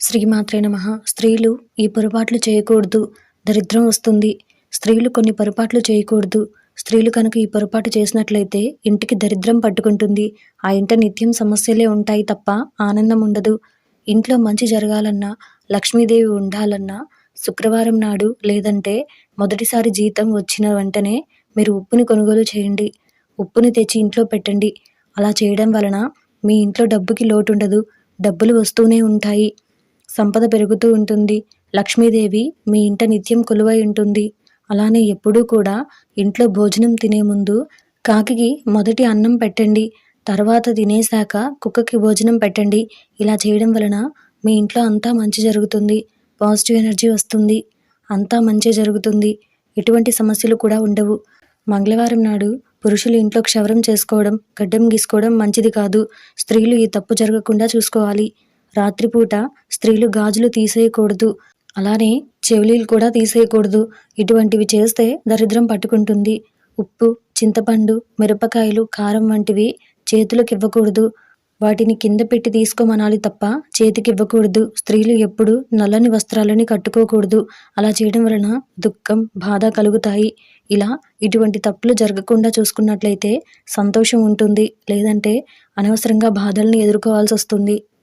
శ్రీమాత్రే నమః. స్త్రీలు ఈ పొరపాట్లు చేయకూడదు. దరిద్రం వస్తుంది. స్త్రీలు కొన్ని పొరపాట్లు చేయకూడదు. స్త్రీలు కనుక ఈ పొరపాటు చేసినట్లయితే ఇంటికి దరిద్రం పట్టుకుంటుంది. ఆ ఇంట నిత్యం సమస్యలే ఉంటాయి తప్ప ఆనందం ఉండదు. ఇంట్లో మంచి జరగాలన్నా, లక్ష్మీదేవి ఉండాలన్నా శుక్రవారం నాడు లేదంటే మొదటిసారి జీతం వచ్చిన వెంటనే మీరు ఉప్పుని కొనుగోలు చేయండి. ఉప్పుని తెచ్చి ఇంట్లో పెట్టండి. అలా చేయడం వలన మీ ఇంట్లో డబ్బుకి లోటుండదు. డబ్బులు వస్తూనే ఉంటాయి. సంపద పెరుగుతూ ఉంటుంది. లక్ష్మీదేవి మీ ఇంట నిత్యం కొలువై ఉంటుంది. అలానే ఎప్పుడూ కూడా ఇంట్లో భోజనం తినే ముందు కాకికి మొదటి అన్నం పెట్టండి. తర్వాత తినేశాక కుక్కకి భోజనం పెట్టండి. ఇలా చేయడం వలన మీ ఇంట్లో అంతా మంచి జరుగుతుంది. పాజిటివ్ ఎనర్జీ వస్తుంది. అంతా మంచే జరుగుతుంది. ఎటువంటి సమస్యలు కూడా ఉండవు. మంగళవారం నాడు పురుషులు ఇంట్లో క్షవరం చేసుకోవడం, గడ్డం గీసుకోవడం మంచిది కాదు. స్త్రీలు ఈ తప్పు జరగకుండా చూసుకోవాలి. రాత్రిపూట స్త్రీలు గాజులు తీసేయకూడదు. అలానే చెవిలీలు కూడా తీసేయకూడదు. ఇటువంటివి చేస్తే దరిద్రం పట్టుకుంటుంది. ఉప్పు, చింతపండు, మిరపకాయలు, కారం వంటివి చేతులకు ఇవ్వకూడదు. వాటిని కింద పెట్టి తీసుకోమనాలి తప్ప చేతికి ఇవ్వకూడదు. స్త్రీలు ఎప్పుడు నల్లని వస్త్రాలని కట్టుకోకూడదు. అలా చేయడం వలన దుఃఖం, బాధ కలుగుతాయి. ఇలా ఇటువంటి తప్పులు జరగకుండా చూసుకున్నట్లయితే సంతోషం ఉంటుంది. లేదంటే అనవసరంగా బాధల్ని ఎదుర్కోవాల్సి వస్తుంది.